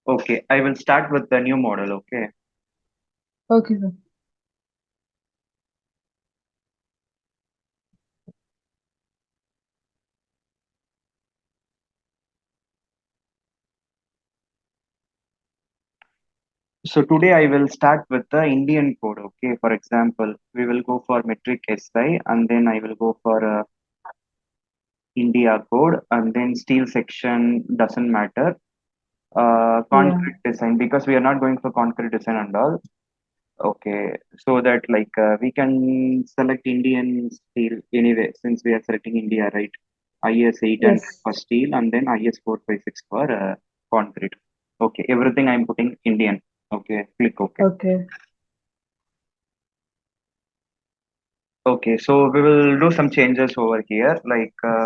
Okay, I will start with the new model. Okay. Okay, sir. So today I will start with the Indian code. Okay. For example, we will go for metric SI and then I will go for India code and then steel section doesn't matter. Yeah. Concrete design because we are not going for concrete design and all. Okay. So that we can select Indian steel anyway since we are selecting India, right? IS 800 Yes. for steel and then IS 456 for concrete. Okay. Everything I'm putting Indian. Okay. Click OK. Okay. Okay, so we will do some changes over here.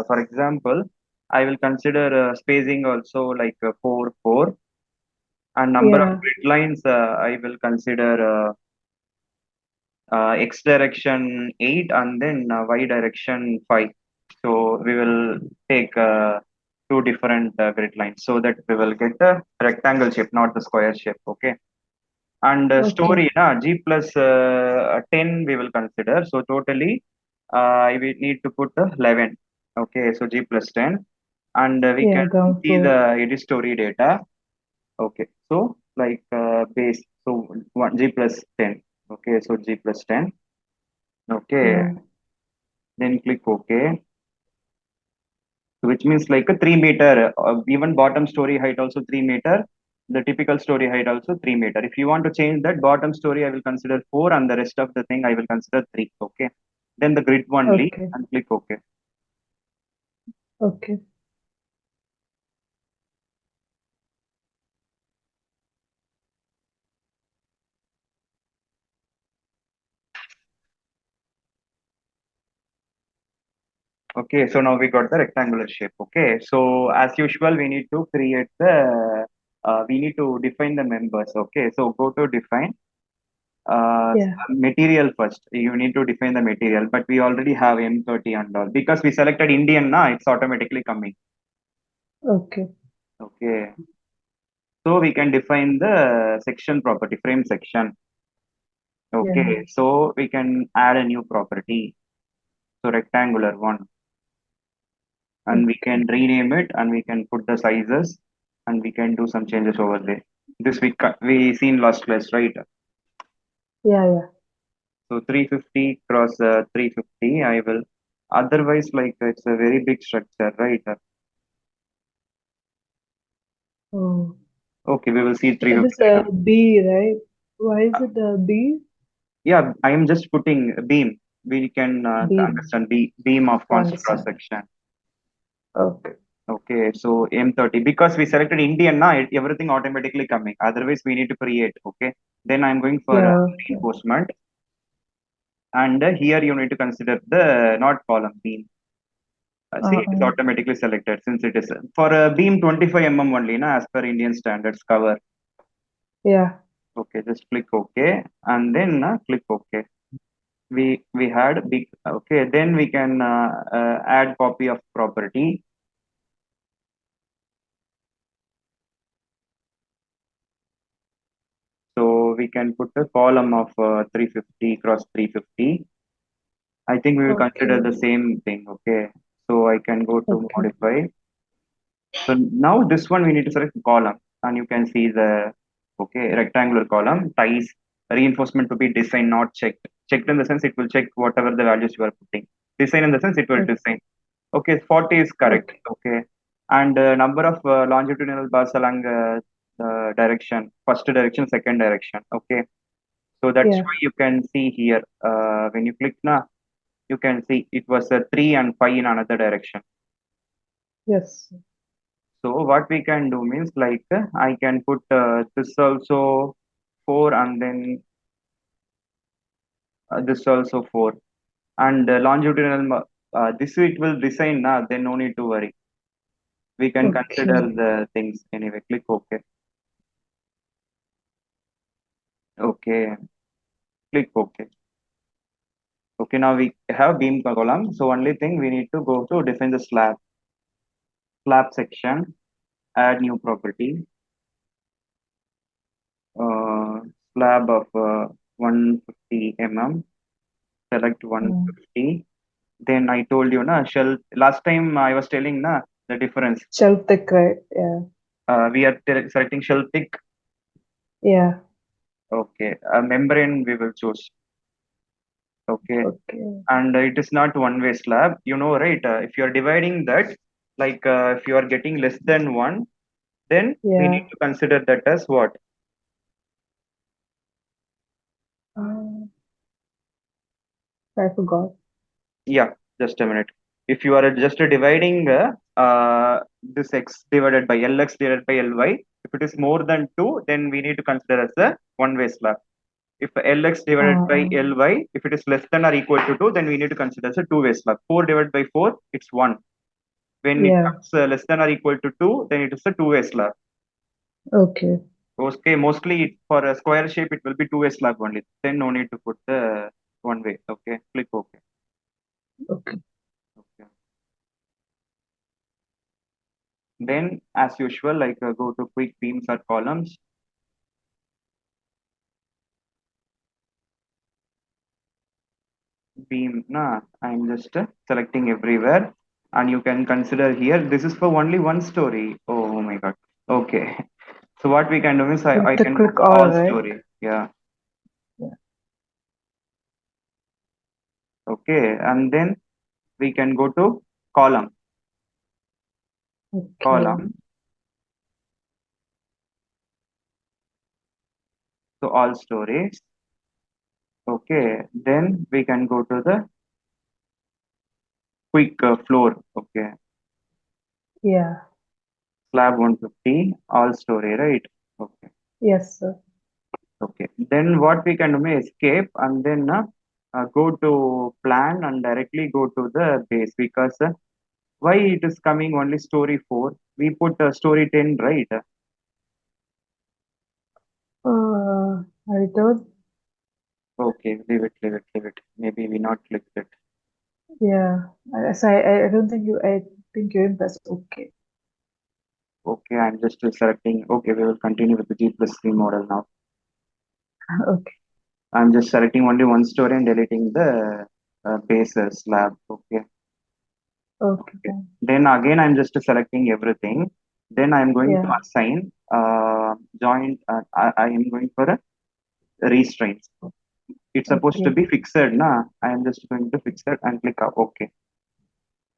For example, I will consider spacing also 4, 4, and number of Yeah. grid lines. I will consider x direction 8 and then y direction 5. So we will take two different grid lines so that we will get a rectangle shape, not the square shape. Okay. And Okay. story, G plus 10 we will consider. So totally, we need to put 11. Okay, so G plus 10. And we Yeah. can Ground see floor. the edit story data. Okay, so base, so 1 G plus 10. Okay, so G plus 10. Okay, Yeah. then click OK, which means like a 3 meter, even bottom story height also 3 meter, the typical story height also 3 meter. If you want to change that bottom story, I will consider 4 and the rest of the thing I will consider 3. Okay. Then the grid only Okay. and click OK. Okay. Okay. So now we got the rectangular shape. Okay. So as usual, we need to we need to define the members. Okay. So go to define Yeah. material first. You need to define the material, but we already have M30 and all because we selected Indian now, it's automatically coming. Okay. Okay. So we can define the section property, frame section. Yeah. Okay. So we can add a new property. So rectangular one. And we Okay. can rename it and we can put the sizes and we can do some changes over there. This we seen last class, right? Yeah. Yeah. So 350 cross 350. I will. Otherwise, it's a very big structure, right? Oh. Okay, we will see It is 350 a now. B, right? Why is it a B? Yeah, I am just putting a beam. We can B. understand beam of constant cross Understand. section. Okay. Okay, so M30 because we selected Indian now, everything automatically coming. Otherwise, we need to create. Okay, then I'm going for Yeah. Okay. reinforcement, and here you need to consider the not column beam. See, it is Uh-uh. automatically selected since it is for a beam 25 only, na, as per Indian standards cover. Yeah. Okay, just click OK, and then click OK. We had big. Okay, then we can add copy of property. So we can put a column of 350 cross 350. I think we will consider Okay. the same thing. Okay. So I can go to Okay. modify. So now this one we need to select column and you can see the okay rectangular column ties reinforcement to be designed, not checked. Checked in the sense it will check whatever the values you are putting. Design in the sense it will Okay. design. Okay, 40 is correct. Okay. Okay. And number of longitudinal bars along the direction, first direction, second direction. Okay. So that's Yeah. why you can see here when you click now, you can see it was a 3 and 5 in another direction. Yes. So what we can do means I can put this also 4 and then this also 4 and this it will design now, then no need to worry. We can consider Okay. the things anyway. Click OK. Okay. Click OK. Okay, now we have beam column. So only thing we need to go to define the slab section, add new property. slab of 150 mm, select Mm. 150. Then I told you na shell last time I was telling na the difference. Shelf thick, right? Yeah. We are selecting shell thick. Yeah. Okay, a membrane we will choose. Okay, Okay. and it is not one way slab, you know, right? If you are dividing that, like if you are getting less than one, then we Yeah. need to consider that as what? Uh, I forgot. Yeah, just a minute. If you are just dividing this x divided by lx divided by ly, if it is more than 2, then we need to consider as a one-way slab. If lx divided by Uh, ly, if it is less than or equal to 2, then we need to consider as a two-way slab. 4 divided by 4, it's 1. When it yeah. comes less than or equal to 2, then it is a two-way slab. Okay. Okay, mostly for a square shape, it will be two-way slab only. Then no need to put the one way. Okay, click OK. Okay. Okay. Then, as usual, like go to quick beams or columns. Beam, nah, I'm just selecting everywhere. And you can consider here, this is for only one story. Oh my God. Okay. So what we can do is You have I to can go click to all, all right? story. Yeah. Yeah. Okay. And then we can go to column. Okay. Column. So all stories. Okay. Then we can go to the quick floor. Okay. Yeah. Slab 150. All story, right? Okay. Yes, sir. Okay. Then what we can do is escape and then go to plan and directly go to the base because why it is coming only story 4? We put story 10, right? I don't. Okay, leave it, leave it, leave it. Maybe we not clicked it. Yeah. I don't think you. I think you're in press. Okay. Okay, I'm just selecting. Okay, we will continue with the G plus 3 model now. Okay. I'm just selecting only one story and deleting the base slab. Okay. Okay. Okay. Fine. Then again, I'm just selecting everything. Then I'm going to Yeah. assign joint. I am going for a restraints. It's supposed to Okay. be fixed. Na, I am just going to fix it and click OK.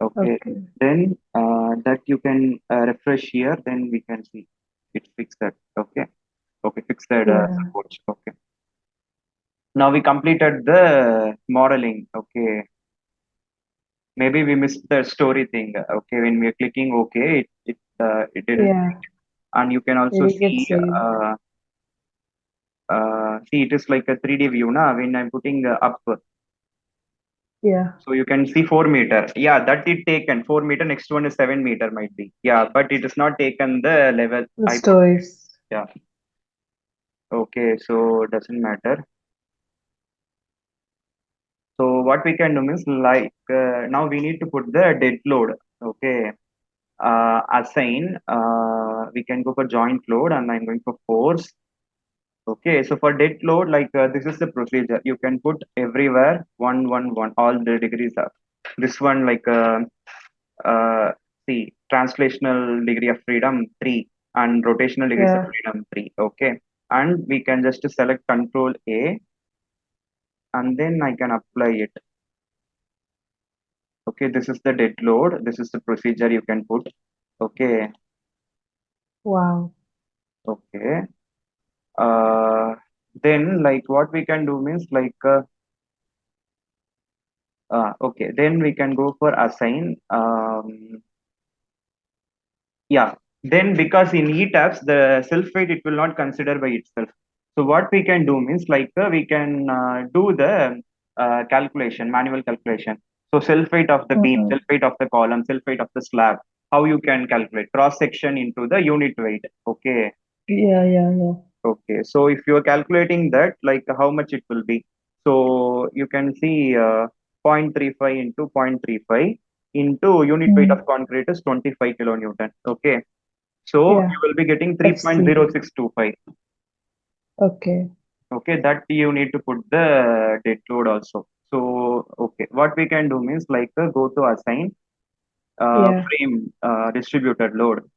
Okay. Okay. Then that you can refresh here. Then we can see it's fixed. Okay. Okay. Fixed Yeah. support. Okay. Now we completed the modeling. Okay. Maybe we missed the story thing. Okay. When we are clicking OK, it didn't. Yeah. And you can It also will get see saved. see it is like a 3D view now when I'm putting up. Yeah. So you can see 4 meter. Yeah, that it taken 4 meter. Next one is 7 meter might be. Yeah, but it is not taken the level The I put. stories. Yeah. Okay, so doesn't matter. So what we can do is like now we need to put the dead load. Okay. Assign. We can go for joint load and I'm going for force. Okay, so for dead load, like this is the procedure. You can put everywhere 111 all the degrees are. This one like see translational degree of freedom 3 and rotational degrees of Yeah. freedom 3. Okay, and we can just select Control A and then I can apply it. Okay, this is the dead load. This is the procedure you can put. Okay, Wow. okay. Uh, then like what we can do means like okay, then we can go for assign. Yeah, then because in ETABS, the self weight it will not consider by itself. So what we can do means like we can do the calculation, manual calculation. So self weight of the beam, Mm-mm. self weight of the column, self weight of the slab. How you can calculate cross section into the unit weight. Okay, Yeah. Yeah. Yeah. okay. So if you are calculating that, like how much it will be. So you can see 0.35 into 0.35 into unit weight Mm. of concrete is 25 kilonewton. Okay. So Yeah. you will be getting FC. 3.0625. Okay. Okay, that you need to put the dead load also. So, okay, what we can do means like go to assign Yeah. frame distributed load.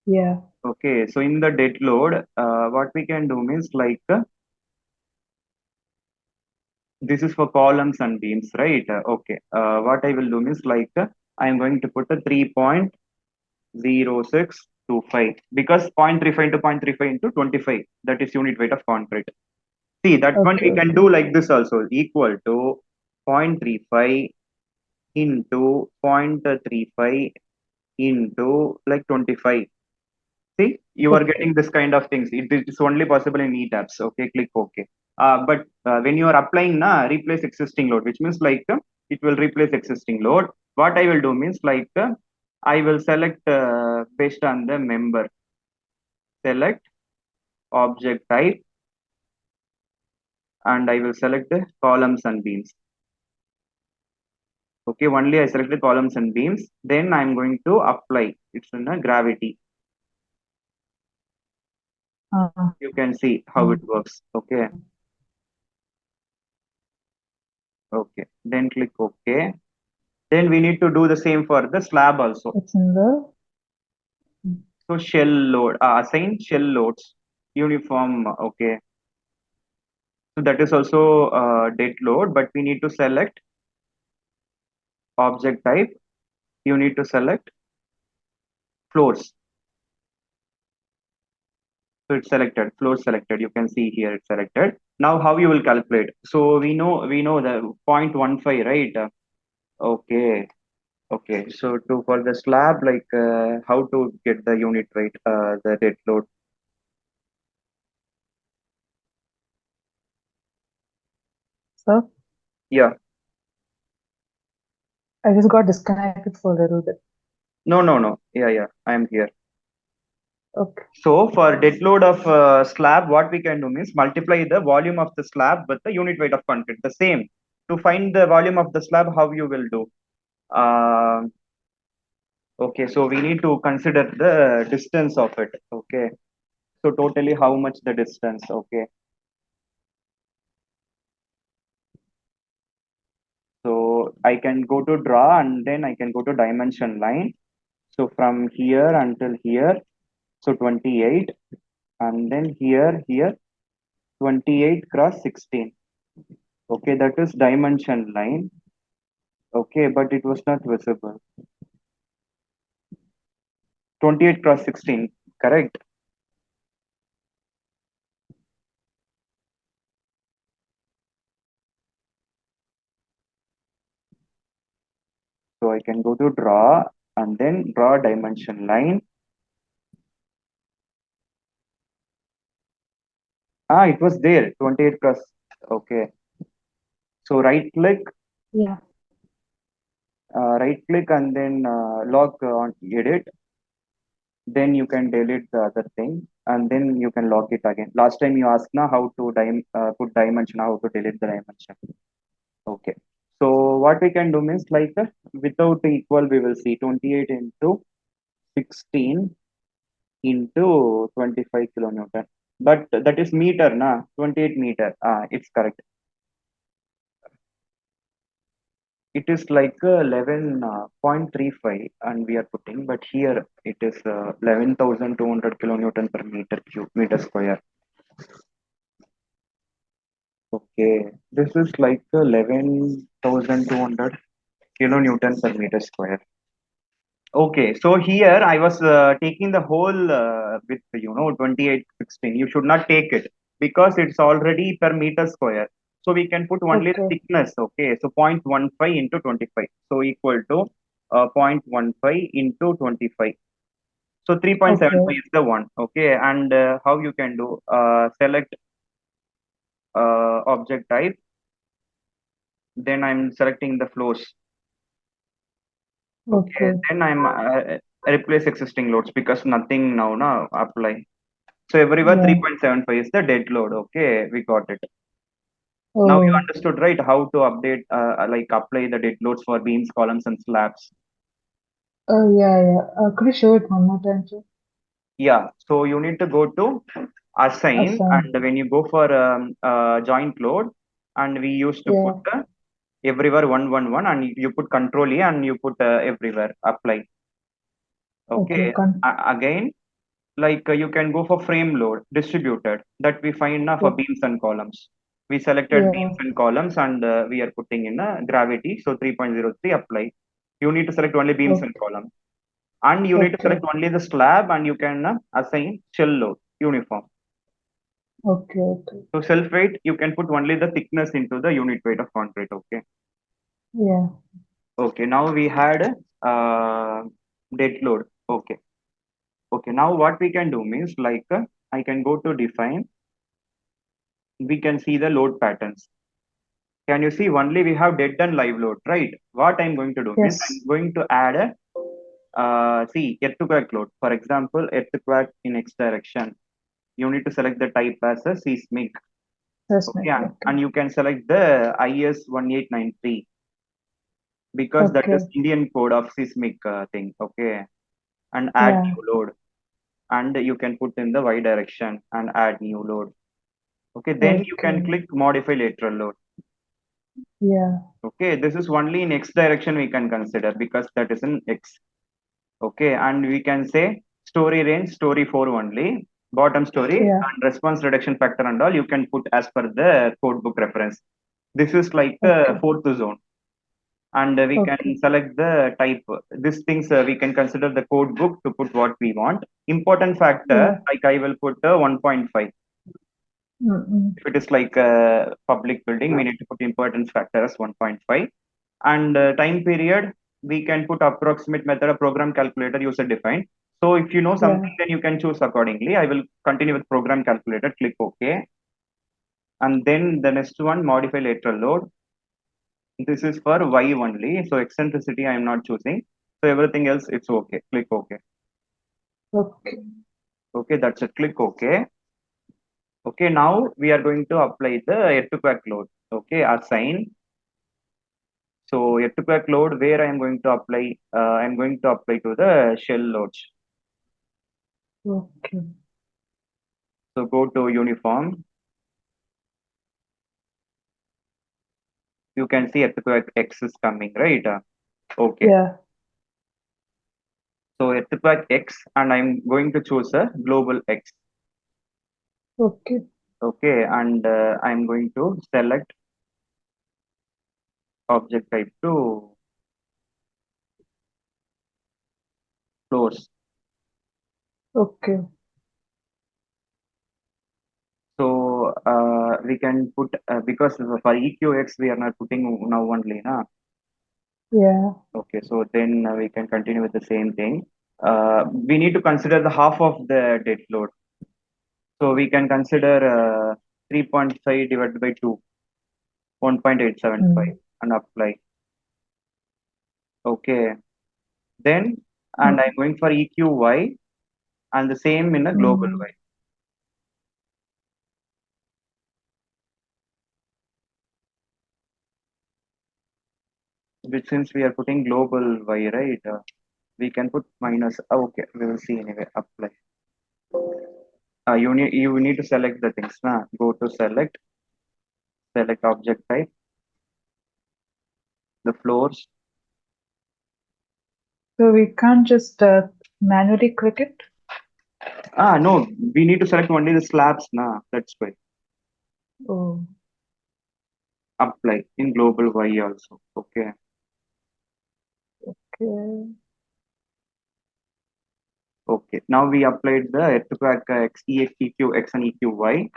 Yeah. Okay, so in the dead load, what we can do means like this is for columns and beams, right? Okay, what I will do means like I am going to put a 3.0625 because 0.35 into 0.35 into 25, that is unit weight of concrete. See, that one Okay. we can Okay. do like this also, equal to 0.35 into 0.35 into like 25. See, you are Okay. getting this kind of things. It is only possible in ETABS. Okay, click OK. But when you are applying na, replace existing load, which means like it will replace existing load. What I will do means like I will select based on the member, select object type, and I will select the columns and beams. Okay, only I select the columns and beams. Then I'm going to apply. It's in a gravity. Uh, You can see how it works. Okay, okay. Then click OK. Then we need to do the same for the slab also. it's in the. So shell load, assign shell loads, uniform. Okay. So that is also dead load, but we need to select object type. You need to select floors. So it's selected, floor selected. You can see here it's selected. Now how you will calculate? So we know the 0.15, right? Okay. Okay. So to for the slab, like how to get the unit weight, the dead load. So Yeah. I just got disconnected for a little bit. No, no, no. Yeah, yeah. I am here. Okay. So for dead load of slab, what we can do means multiply the volume of the slab with the unit weight of concrete. The same. To find the volume of the slab, how you will do? Uh, okay, so we need to consider the distance of it. Okay. So totally how much the distance? Okay. So I can go to draw and then I can go to dimension line. So from here until here, so 28, and then here 28 cross 16. Okay, that is dimension line. Okay, but it was not visible. 28 cross 16, correct? So I can go to draw and then draw dimension line. Ah, it was there, 28 cross. Okay. So Yeah. right click and then lock on edit. Then you can delete the other thing and then you can lock it again. Last time you asked now how to put dimension, how to delete the dimension. Okay. So what we can do means like without equal, we will see 28 into 16 into 25 kilonewton. But that is meter, na? 28 meter. Ah, it's correct. It is like 11.35 and we are putting, but here it is 11,200 kilonewton per meter cube, meter square. Okay, this is like 11,200 kilonewton per meter square. Okay, so here I was taking the whole with 2816. You should not take it because it's already per meter square. So we can put only the Okay. thickness. Okay, so 0.15 into 25. So equal to 0.15 into 25. So 3.75 Okay. is the one. Okay, and how you can do? Select object type. Then I'm selecting the flows. Okay, Okay. then I'm replace existing loads because nothing now apply. So everywhere Yeah. 3.75 is the dead load. Okay, we got it. Now you Oh. understood, right? How to update, like apply the dead loads for beams, columns, and slabs. Oh yeah. Yeah. Could you show it one more time, sir? Yeah. So you need to go to. assign, Assign. and when you go for joint load, and we used to put Yeah. everywhere 111, and you put control E and you put everywhere apply. Okay. Okay. Again, like you can go for frame load distributed that we find now for Yeah. beams and columns. We selected Yeah. beams and columns, and we are putting in a gravity. So 3.03 apply. You need to select only beams and Okay. columns, and you need to Okay. select only the slab, and you can assign shell load uniform. Okay. Okay. So self weight, you can put only the thickness into the unit weight of concrete. Okay. Yeah. Okay. Now we had uh, dead load. Okay. Okay. Now what we can do means like I can go to define. We can see the load patterns. Can you see only we have dead and live load, right? What I'm going to do means I'm Yes. going to add a see earthquake load. For example, earthquake in X direction. You need to select the type as a seismic. Okay, Seismic. Okay. and you can select the IS 1893 because that is Okay. Indian code of seismic thing. Okay, and add Yeah. new load, and you can put in the Y direction and add new load. Okay, then you can Okay. click modify lateral load. Yeah. Okay, this is only in X direction we can consider because that is in X. Okay, and we can say story range, story 4 only, bottom story, Yeah. and response reduction factor and all you can put as per the code book reference. This is like the Okay. fourth zone, and we can Okay. select the type. These things we can consider the code book to put what we want. Important factor, Yeah. like I will put 1.5. Mm-mm. If it is like a public building, we need to put importance factor as 1.5. And time period, we can put approximate method of program calculator user defined. So if you know Yeah. something, then you can choose accordingly. I will continue with program calculator, click OK. And then the next one, modify lateral load. This is for Y only. So eccentricity, I am not choosing. So everything else, it's okay. Click OK. Okay. Okay, that's it. Click OK. Okay, now we are going to apply the earthquake load. Okay, assign. So earthquake load where I am going to apply, I am going to apply to the shell loads. Okay. So go to uniform. You can see earthquake X is coming, right? Okay. Yeah. So earthquake X, and I'm going to choose a global X. Okay. Okay, and I'm going to select object type to floors. Okay. So we can put because for EQX we are not putting now only, na. Yeah. Okay, so then we can continue with the same thing. We need to consider the half of the dead load. So we can consider 3.5 divided by 2, 1.875, Mm. and apply. Okay, then, and I'm Mm. going for EQY and the same in a global Mm. Y, which since we are putting global Y, right? We can put minus. Okay, we will see anyway. Apply. You need to select the things. Na? Go to select, select object type, the floors. So we can't just manually click it. No, we need to select only the slabs. Na, that's why. Oh. Apply in global Y also. Okay. Okay. Okay. Now we applied the earthquake X, EX, EQX, and EQY.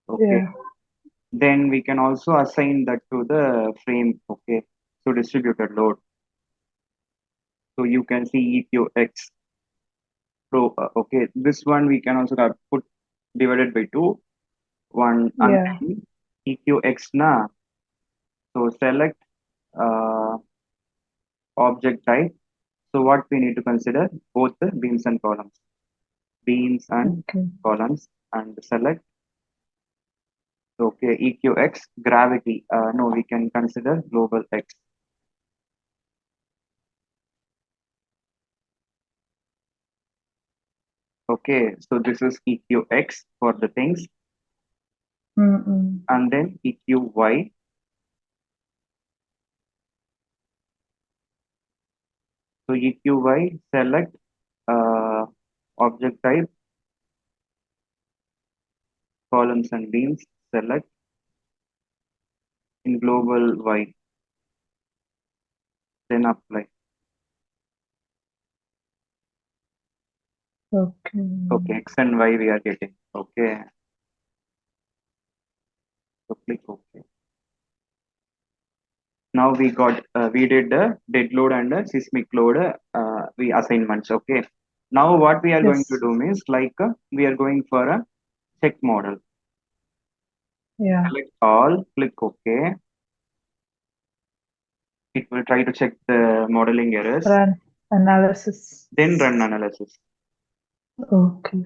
Okay. Yeah. Then we can also assign that to the frame. Okay. So distributed load. So you can see EQX. So okay, this one we can also put divided by 2, 1, and Yeah. then EQX na. So select uh, object type. So what we need to consider both the beams and columns. Beams and Okay. columns, and select. Okay, EQX gravity. No, we can consider global X. Okay, so this is EQX for the things, Mm-mm. and then EQY. So EQY, select object type, columns and beams, select in global Y, then apply. Okay. Okay, X and Y we are getting. Okay, so click OK. Now we did the dead load and the seismic load we assignments. Okay. Now what we are going to Yes. do is like we are going for a check model. Yeah. Select all, click OK. It will try to check the modeling errors, Run analysis. then run analysis. Okay.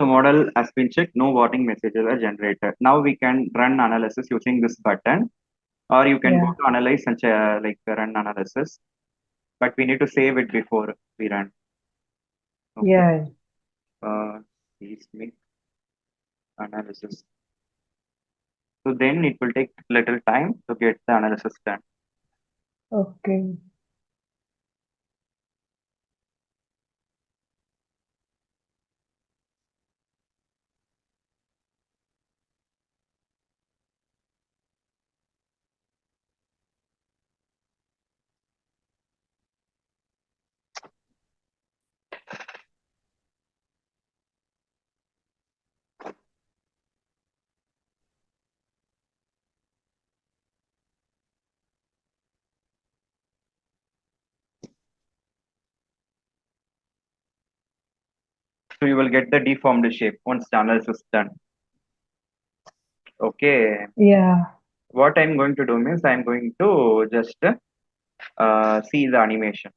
So model has been checked, no warning messages are generated. Now we can run analysis using this button, or you can go Yeah. to analyze and like run analysis. But we need to save it before we run. Okay. Yeah. Seismic analysis. So then it will take little time to get the analysis done. Okay. So you will get the deformed shape once the analysis is done. Okay. Yeah. What I'm going to do means I'm going to just see the animation.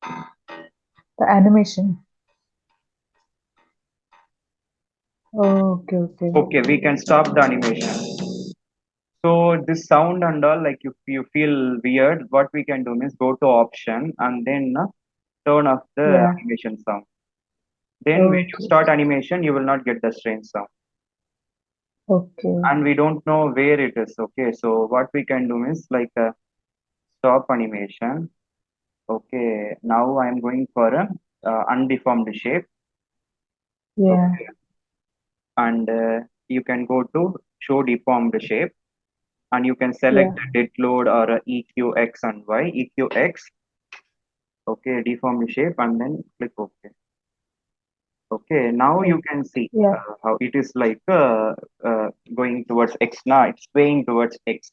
The animation. Okay. Okay. Okay, we can stop the animation. So this sound and all, like if you feel weird, what we can do means go to option and then turn off the Yeah. animation sound. Then when you Okay. start animation, you will not get the strange sound. Okay. And we don't know where it is. Okay, so what we can do is like stop animation. Okay, now I'm going for a undeformed shape. Yeah. Okay, and you can go to show deformed shape, and you can select Yeah. the dead load or EQX and Y. EQX. Okay, deformed shape, and then click OK. Okay, now Oh. you can see Yeah. how it is like going towards X now. It's swaying towards X.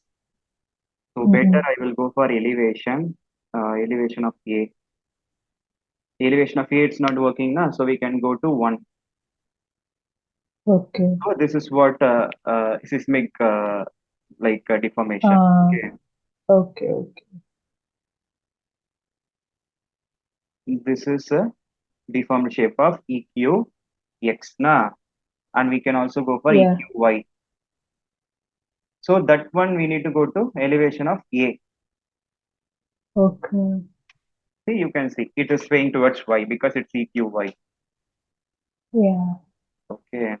So better Mm-mm. I will go for elevation. Elevation of A. Elevation of A it's not working now, so we can go to 1. Okay. So this is what seismic like deformation. Uh, Okay, okay. Okay. this is a deformed shape of EQX na, and we can also go for Yeah. EQY. So that one we need to go to elevation of A. Okay. See, you can see it is swaying towards Y because it's EQY. Yeah. Okay.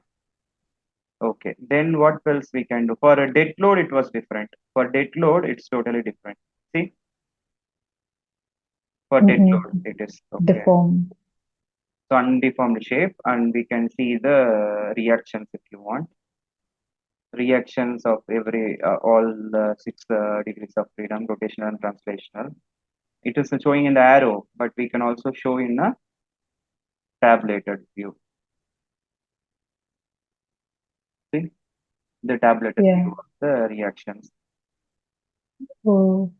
Okay. Then what else we can do? For a dead load, it was different. For dead load, it's totally different. See, for dead Mm-mm. load, it is okay. Deformed. So undeformed shape, and we can see the reactions if you want. Reactions of every all the 6 degrees of freedom, rotational and translational. It is showing in the arrow, but we can also show in a tabulated view. See the tabulated Yeah. view of the reactions. Oh.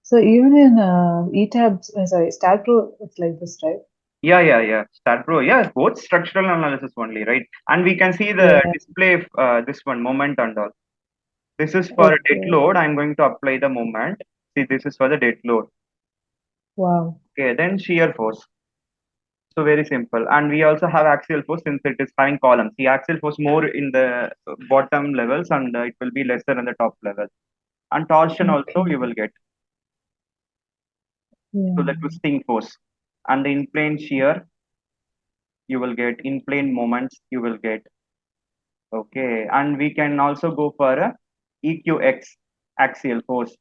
So even in ETABS, sorry, Star Pro, it's like this, right? Yeah. Start Pro, yeah, both structural analysis only, right? And we can see the Yeah. display, this one, moment and all. This is for a dead Okay. load. I'm going to apply the moment. See, this is for the dead load. Wow. Okay, then shear force. So very simple. And we also have axial force since it is having columns. The axial force more in the bottom levels and it will be lesser in the top level. And torsion also Okay. you will get. So Yeah. the twisting force. And the in plane shear you will get. In plane moments you will get. Okay. And we can also go for a EQX axial force.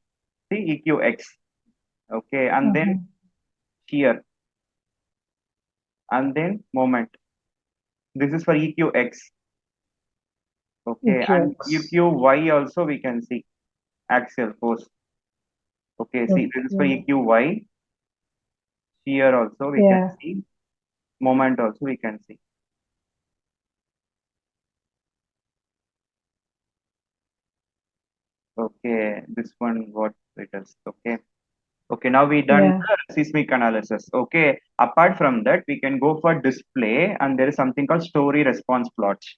See EQX. Okay. And then Uh-huh. shear. And then moment. This is for EQX. Okay. And EQX. EQY also we can see axial force. Okay, see, this is for Okay. EQY. Here also we can Yeah. see. Moment also we can see. Okay, this one what it is. Okay. Okay, now we done Yeah. the seismic analysis. Okay. Apart from that, we can go for display and there is something called story response plots.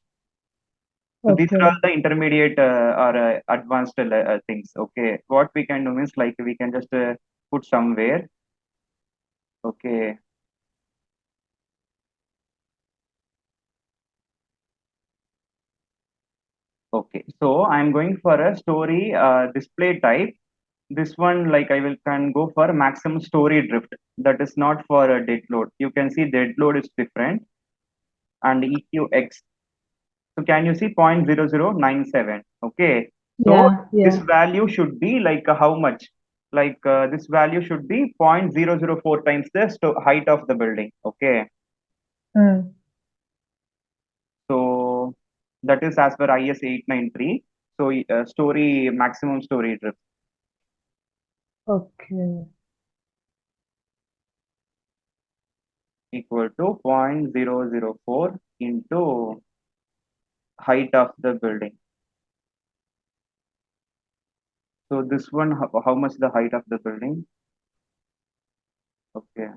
So these are all Okay. the intermediate or advanced things. Okay. What we can do is like we can just put somewhere. Okay. Okay. So I'm going for a story display type. This one, like I will can go for maximum story drift. That is not for a dead load. You can see dead load is different and EQX. So can you see 0.0097? Okay. So Yeah. this Yeah. value should be like how much? Like this value should be 0.004 times the height of the building. Okay. Mm. So that is as per IS 893. So story maximum story drift Okay. equal to 0.004 into height of the building. So this one, how much the height of the building? Okay.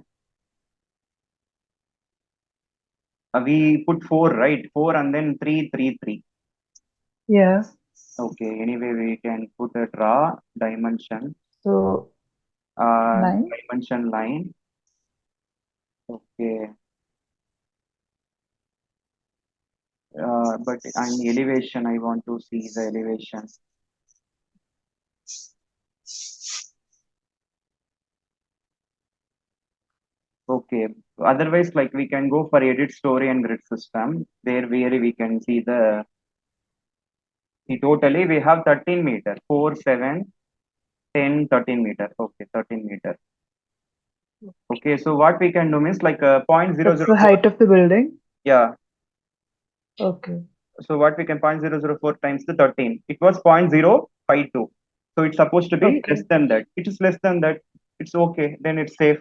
We put four, right? Four and then three, three, three. Yeah. Okay. Anyway, we can put a draw dimension, So uh, 9. dimension line. Okay. But on elevation, I want to see the elevation. Okay. Otherwise, like we can go for edit story and grid system. There, where we can see the totally we have 13 meter, 4, 7, 10, 13 meter. Okay, 13 meter. Okay, so what we can do means like point zero That's zero the four. height of the building. Yeah. Okay. So what we can 0.004 times the 13. It was 0.052. So it's supposed to be less Okay. than that. It is less than that. It's okay. Then it's safe.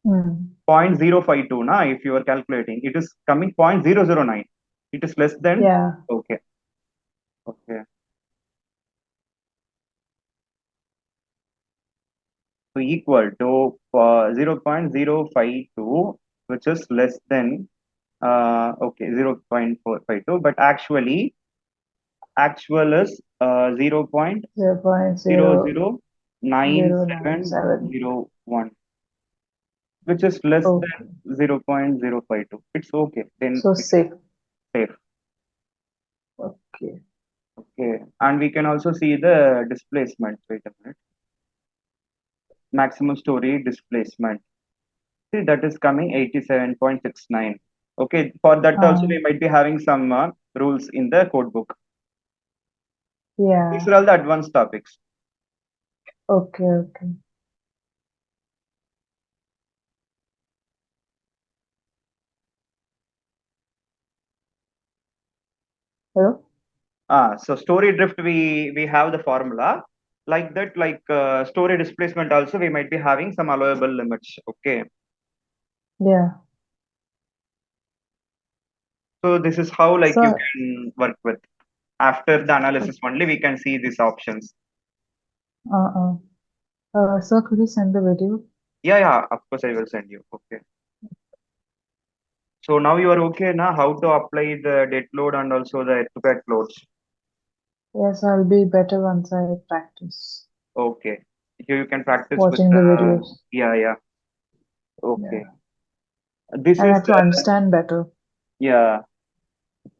Mm. 0.052 now if you are calculating. It is coming 0.009. It is less than Yeah. okay. Okay. So equal to 0.052, which is less than okay 0.452, but actual is 0.00097. 0.09701, which is less Okay. than 0.052. It's okay, then So it is safe. safe. Okay. Okay, and we can also see the displacement. Wait a minute. Maximum story displacement. See, that is coming 87.69. Okay, for that also we Um. might be having some rules in the code book. These Yeah. are all the advanced topics. Okay. Okay. Hello? So story drift, we have the formula like that. Like story displacement also, we might be having some allowable limits. Okay, Yeah. so this is how like you So, can work with. After the analysis only, we can see these options. uh, so could you send the video? Yeah, yeah. Of course, I will send you. Okay. So now you are okay now. How to apply the dead load and also the earthquake loads? Yes, I'll be better once I practice Okay. Here you can practice with watching the videos. yeah, yeah. Yeah. Okay. This And I is have to understand better. yeah.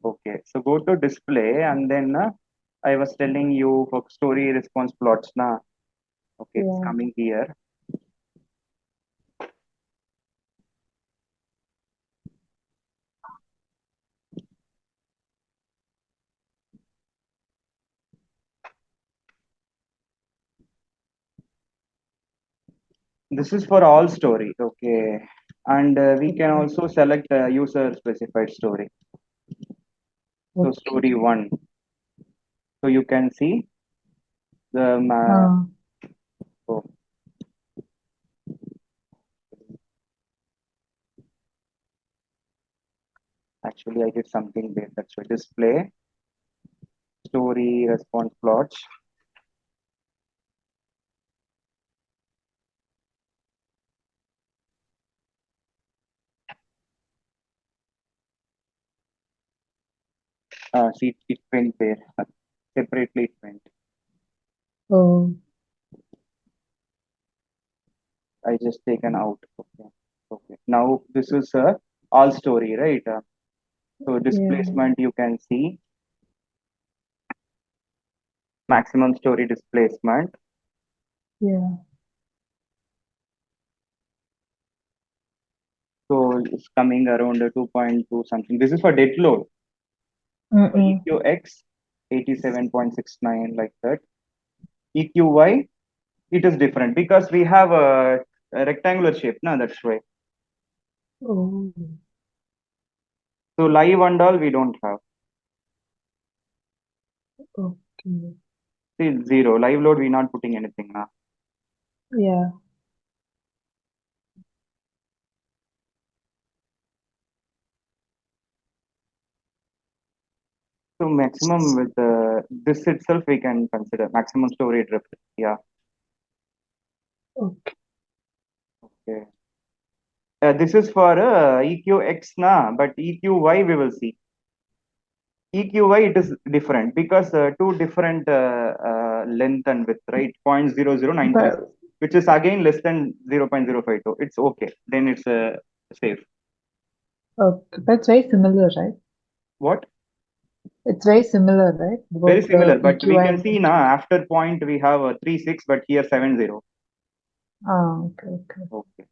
Okay. So go to display and then I was telling you for story response plots now. Okay, it's Yeah. coming here. This is for all story. Okay. And we can Okay. also select user specified story. So Okay. story one. So you can see the Uh, oh, actually I did something there. That's why display story response plots. See it went there. Separately it went. oh, I just taken out. Okay. Okay. Now this is all story, right? So yeah. displacement you can see maximum story displacement. Yeah. So it's coming around 2.2 something. This is for dead load. So Mm-mm. EQX 87.69 like that. EQY it is different because we have a rectangular shape. No, that's why. Oh, So live and all we don't have. okay. See, it's zero. Live load we not putting anything now. Yeah. So maximum with this itself we can consider maximum story drift. Yeah. Okay. Okay. This is for EQX na, but EQY we will see. EQY it is different because two different length and width, right? 0.00936, But which is again less than 0.052. It's okay. Then it's safe. okay. But it's very similar, right? What? It's very similar, right? Very Both similar, the but we EQI can and see now after point we have a 36, but here 70. okay, okay. Okay.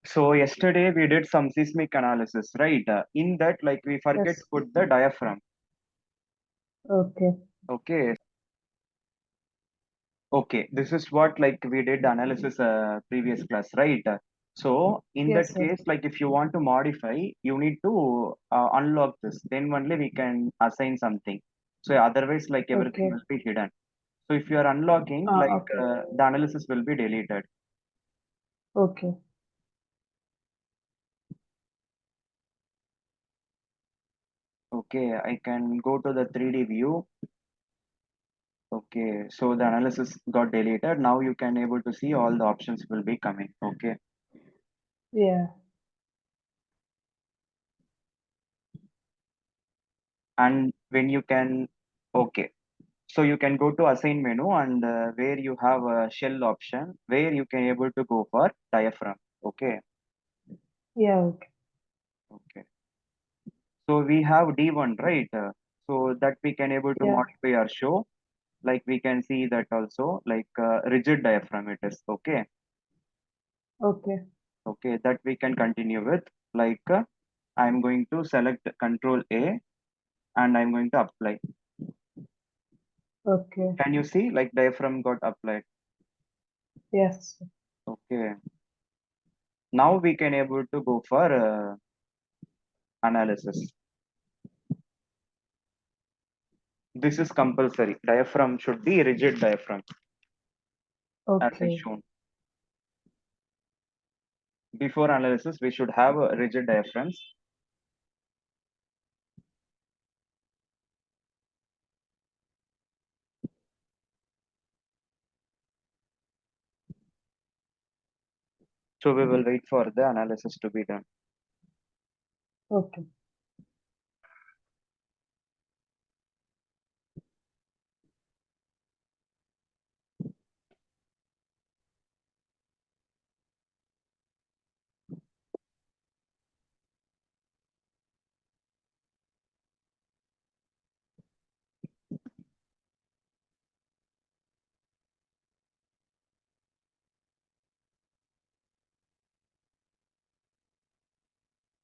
So yesterday we did some seismic analysis, right? In that, like we forget to Yes. put the diaphragm. Okay. Okay. Okay. This is what like we did analysis previous class, right? So in that Yes, sir. case, like if you want to modify, you need to unlock this. Then only we can assign something. So otherwise, like everything Okay. will be hidden. So if you are unlocking, like Okay. the analysis will be deleted. Okay. Okay, I can go to the 3D view. Okay, so the analysis got deleted. Now you can able to see all the options will be coming. Okay, Yeah. and when you can, okay, so you can go to assign menu and where you have a shell option where you can able to go for diaphragm. Okay, Yeah. Okay. okay. So we have D1, right? So that we can able to Yeah. modify our show. Like we can see that also like rigid diaphragm it is. Okay, Okay. okay, that we can continue with. Like I'm going to select Control A and I'm going to apply. Okay. Can you see like diaphragm got applied? Yes. Okay. Now we can able to go for analysis. This is compulsory. Diaphragm should be rigid diaphragm as I Okay. shown. Before analysis, we should have rigid diaphragms. So we will wait for the analysis to be done. Okay.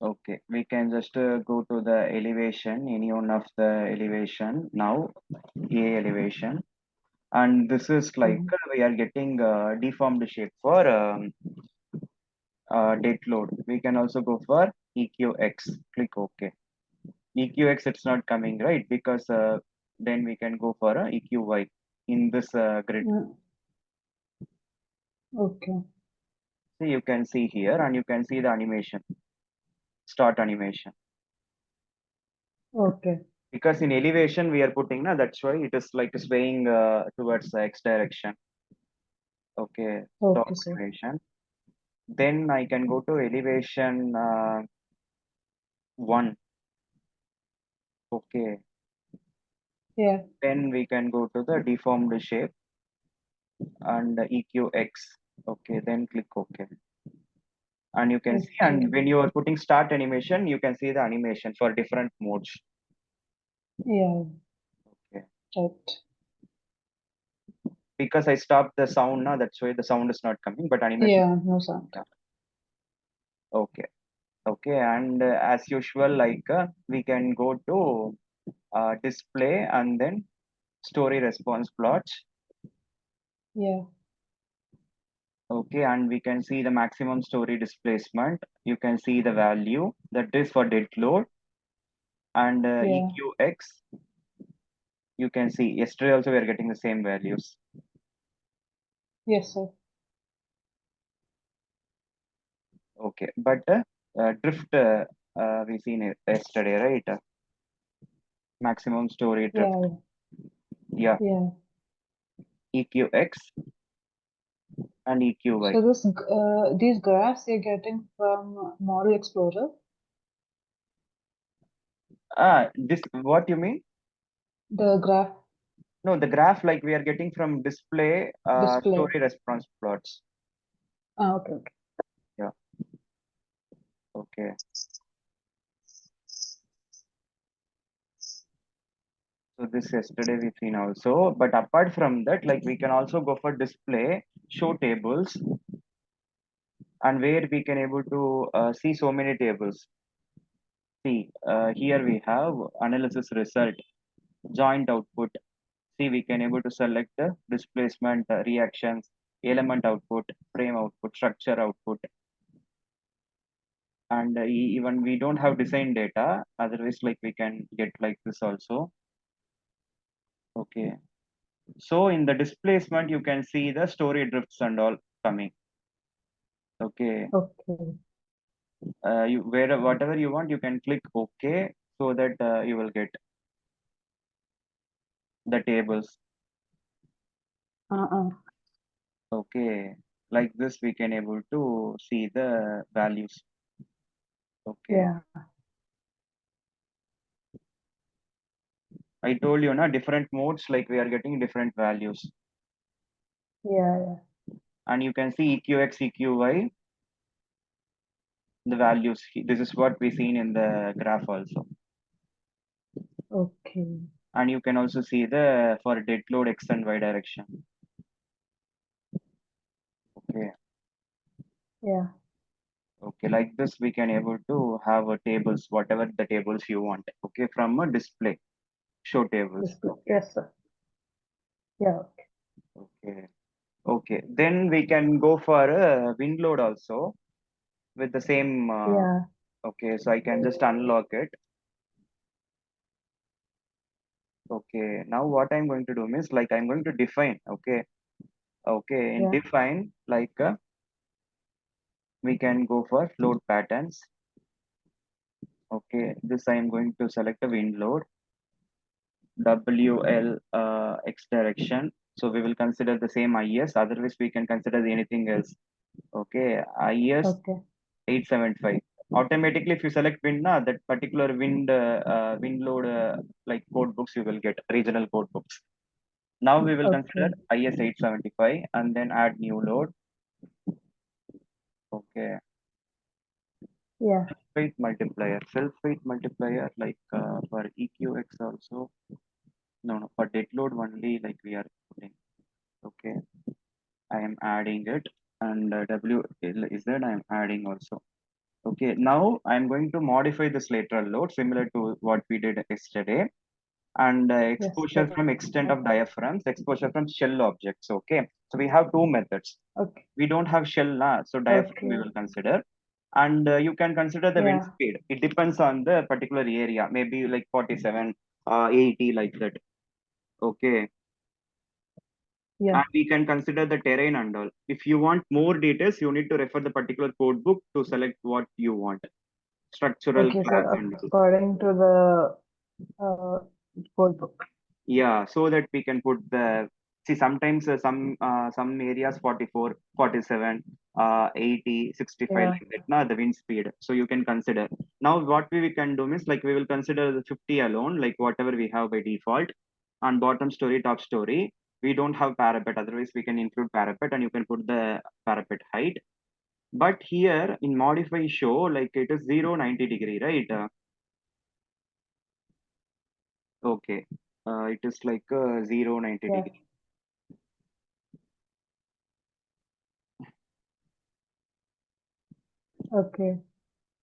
Okay, we can just go to the elevation, any one of the elevation now, A elevation, and this is like Mhm. we are getting deformed shape for dead load. We can also go for EQX. Click OK. EQX it's not coming right because then we can go for a EQY in this grid. Mm, okay. So you can see here and you can see the animation, start animation. Okay. Because in elevation we are putting, na, that's why it is like swaying towards the X direction. Okay, stop Okay, sir. animation. Then I can go to elevation 1. Okay, Yeah. then we can go to the deformed shape and EQX. Okay, then click OK. And you can see, and Okay. when you are putting start animation, you can see the animation for different modes. Yeah. Okay, Right. because I stopped the sound now, that's why the sound is not coming, but animation. Yeah. No sound. Yeah. Okay. Okay, and as usual, like we can go to display and then story response plots. Yeah. Okay, and we can see the maximum story displacement. You can see the value that is for dead load and Yeah. EQX. You can see yesterday also we are getting the same values. Yes, sir. Okay, but drift we seen it yesterday, right? Maximum story drift. Yeah. Yeah, Yeah. EQX and EQY. So these graphs you're getting from Model Explorer, This what you mean? the graph No, the graph like we are getting from display display. story response plots. Okay. Okay. Yeah, okay. So this yesterday we seen also, but apart from that, like we can also go for display, show tables, and where we can able to see so many tables. See, here we have analysis result, joint output. See, we can able to select the displacement, reactions, element output, frame output, structure output, and even we don't have design data. Otherwise, like we can get like this also. Okay. So in the displacement, you can see the story drifts and all coming. Okay. Okay. You where whatever you want, you can click OK so that you will get the tables. Uh-uh. Okay. Like this, we can able to see the values. Okay. Yeah. I told you, na, different modes, like we are getting different values. Yeah. Yeah. And you can see EQX, EQY, the values. This is what we seen in the graph also. Okay. And you can also see the for dead load X and Y direction. Okay. Yeah. Okay, like this we can able to have a tables, whatever the tables you want. Okay, from a display, show tables. Display. Okay, Yes, sir. Yeah. okay, okay. Then we can go for a wind load also with the same. Yeah. Okay, so I can just unlock it. Okay, now what I'm going to do is like I'm going to define. Okay, okay, in Yeah. define like we can go for load patterns. Okay, this I am going to select a wind load. WL X direction. So we will consider the same IS. Otherwise, we can consider anything else. Okay, IS Okay. 875. Automatically, if you select wind, na, that particular wind load like code books you will get regional code books. Now we will consider Okay. IS 875 and then add new load. Okay, Yeah. weight multiplier, self weight multiplier like for EQX also. No, no, for dead load only like we are putting. Okay. I am adding it and W is that I am adding also. Okay, now I'm going to modify this lateral load similar to what we did yesterday. And Yes, exposure from extent of okay. diaphragms, exposure from shell objects. Okay, so we have two methods. Okay. We don't have shell now, so diaphragm we Okay. will consider. And you can consider the wind Yeah. speed. It depends on the particular area, maybe like 47, 80, like that. Okay, Yeah. and we can consider the terrain and all. If you want more details, you need to refer the particular code book to select what you want. Structural Okay. So class and all. according to the uh, code book. Yeah, so that we can put the see sometimes some areas 44, 47, 80, 65 Yeah. like that. Now the wind speed. So you can consider. Now what we can do is like we will consider the 50 alone, like whatever we have by default, and bottom story, top story. We don't have parapet, otherwise we can include parapet and you can put the parapet height. But here in modify show, like it is 0, 90 degree, right? Okay. It is like 0, 90 Yeah. degree. Okay.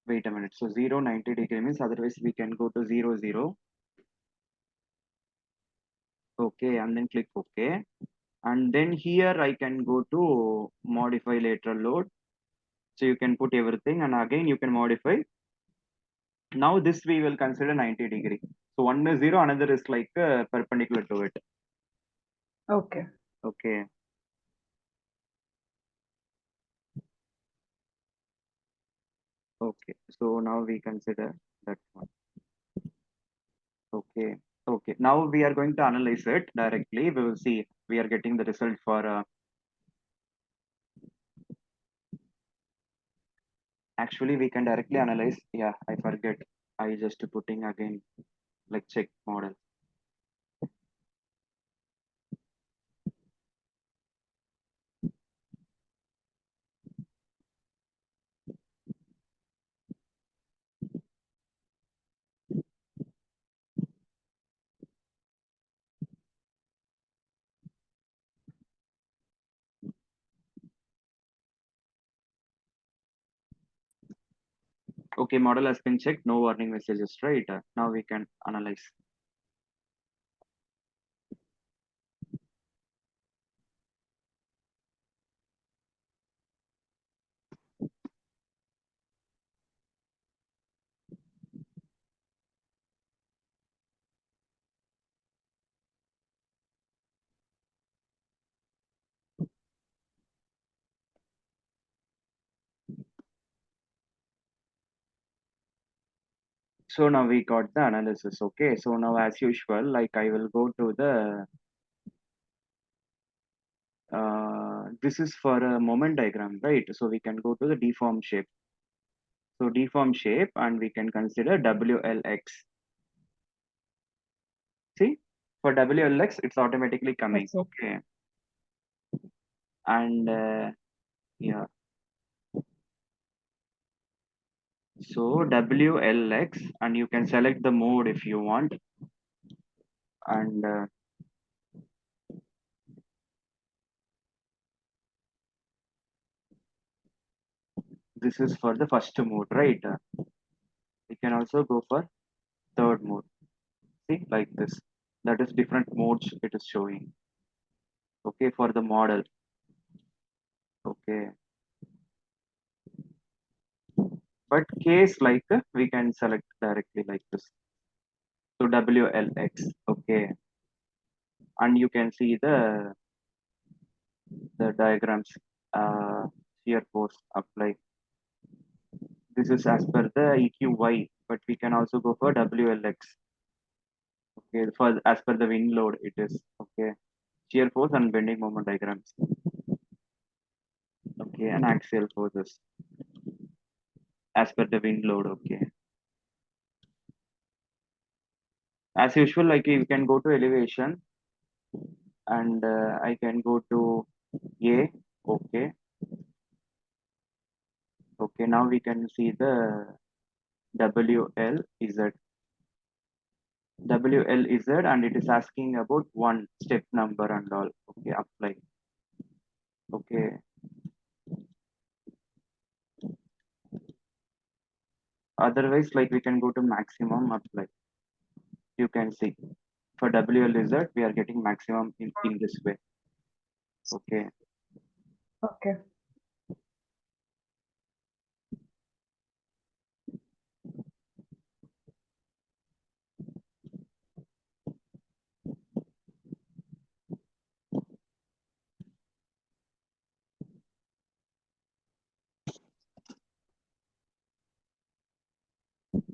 Wait a minute. So 0, 90 degree means otherwise we can go to 0, 0. Okay, and then click OK. And then here I can go to modify lateral load. So you can put everything and again you can modify. Now this we will consider 90 degree. So one is 0, another is like perpendicular to it. Okay. Okay. Okay. So now we consider that one. Okay. Okay. Now we are going to analyze it directly. We will see we are getting the result for actually we can directly analyze. Yeah, I forget. I just putting again like check model. Okay, model has been checked. No warning messages, right? Now we can analyze. So now we got the analysis. Okay, so now as usual, like I will go to the this is for a moment diagram, right? So we can go to the deform shape. So deform shape, and we can consider WLX. See, for WLX, it's automatically coming. That's it. Okay, and yeah, so WLX, and you can select the mode if you want, and this is for the first mode, right? We can also go for third mode. See, like this. That is different modes it is showing. Okay, for the model. Okay, but case like we can select directly like this. So WLX. Okay, and you can see the diagrams. Shear force apply. This is as per the EQY, but we can also go for WLX. Okay, for as per the wind load it is. Okay, shear force and bending moment diagrams. Okay, and axial forces as per the wind load. Okay, as usual, like you can go to elevation and I can go to A. Okay, okay. Now we can see the WLZ. WLZ, and it is asking about one step number and all. Okay, apply. Okay, Otherwise, like we can go to maximum up, like you can see for WLZ, we are getting maximum in this way. Okay. Okay.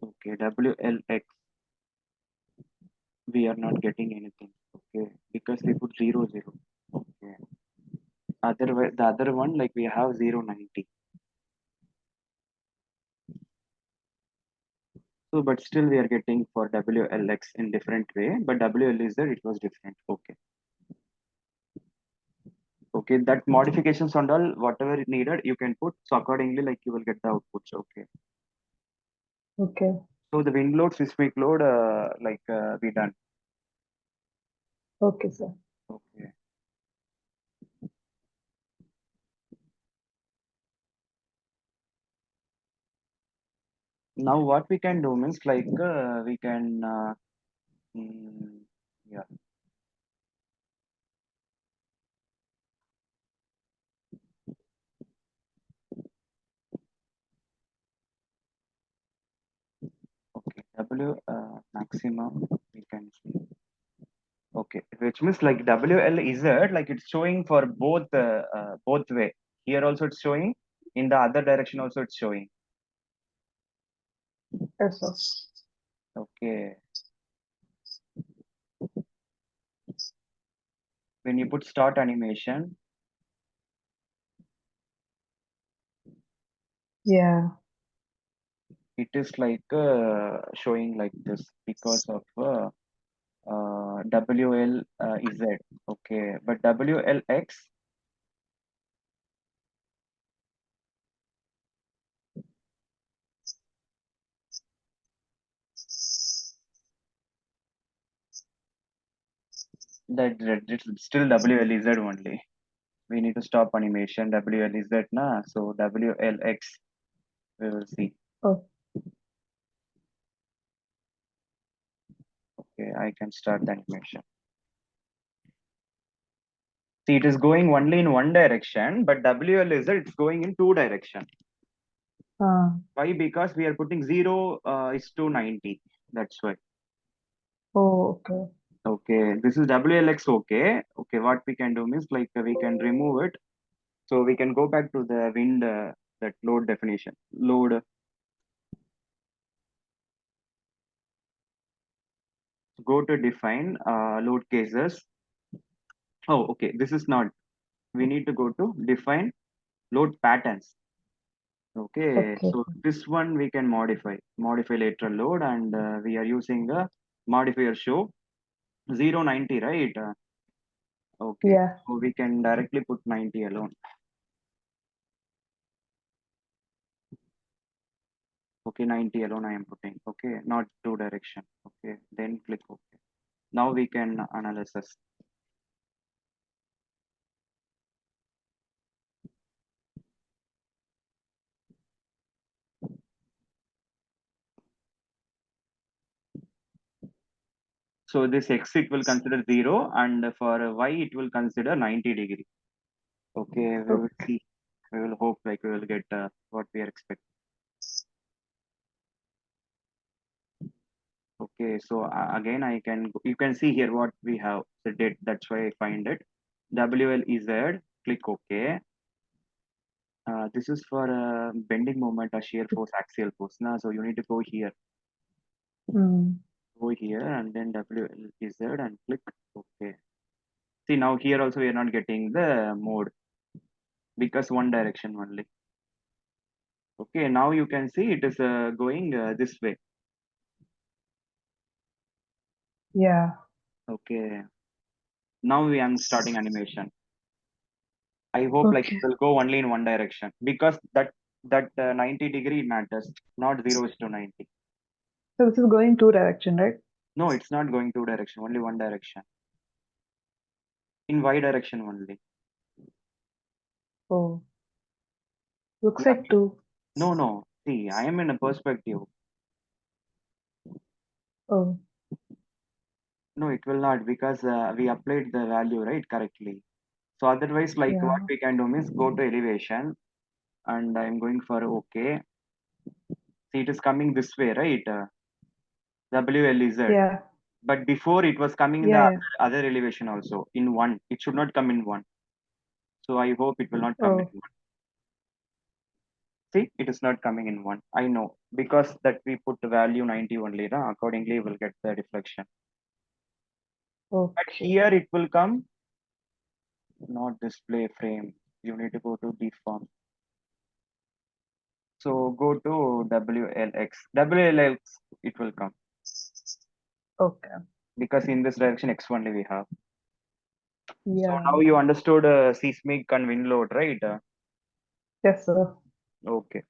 Okay. WLX, we are not getting anything. Okay. Because we put 0, 0. Okay. Otherwise, the other one, like we have 090. So, but still we are getting for WLX in different way, but WLZ it was different. Okay. Okay. That modifications and all, whatever is needed, you can put. So accordingly, like you will get the outputs. Okay. Okay. So the wind load, seismic load, we done. Okay, sir. Okay. Now what we can do means like we can mm, yeah. Okay. W maximum we can see. Okay, which means like WLZ, like it's showing for both way. Here also it's showing. In the other direction also it's showing. Yes, sir. Okay. When you put start animation, Yeah. it is like showing like this because of WLZ. Okay, but WLX, that it's still WLZ only. We need to stop animation WLZ na. So WLX we will see. Oh, Okay, I can start the animation. See, it is going only in one direction, but WLZ it's going in two direction. uh, Why? Because we are putting 0 is to 90. That's why. oh, okay. Okay, this is WLX. Okay, okay. What we can do is like we can remove it. So we can go back to the wind that load definition. Load, go to define load cases. Oh, okay. This is not. We need to go to define load patterns. Okay, Okay. so this one we can modify lateral load, and we are using a modifier show 090, right? Okay, Yeah. so we can directly put 90 alone. Okay, 90 alone I am putting. Okay, not two direction. Okay, then click OK. Now we can analysis. So this X it will consider 0, and for Y it will consider 90 degree. Okay, we will Okay. see. We will hope like we will get what we are expecting. Okay, so again, you can see here what we have the date. That's why I find it. WLEZ, click OK. This is for bending moment or shear force, axial force. Na? So you need to Mm. go here and then WLEZ and click OK. See now here also we are not getting the mode because one direction only. Okay, now you can see it is going this way. Yeah. Okay, now we am starting animation. I hope like it Okay. will go only in one direction because that 90 degree matters, not 0 is to 90. So this is going two direction, right? No, it's not going two direction, only one direction. In Y direction only. Oh, looks Yeah. like two. No, no. See, I am in a perspective. Oh, No, it will not because we applied the value right correctly. So otherwise, like what yeah, we can do means go to elevation and I'm going for OK. See, it is coming this way, right? WLZ. yeah, But before it was coming in the yeah, yeah. other elevation also in one. It should not come in one. So I hope it will not come in Oh, one. See, it is not coming in one. I know because that we put the value 90 only. Accordingly, we'll get the deflection. But okay. here it will come not display frame. You need to go to deform. So go to WLX. WLX it will come Okay. because in this direction X only we have. So Yeah. now you understood seismic and wind load, right? Yes, sir. Okay.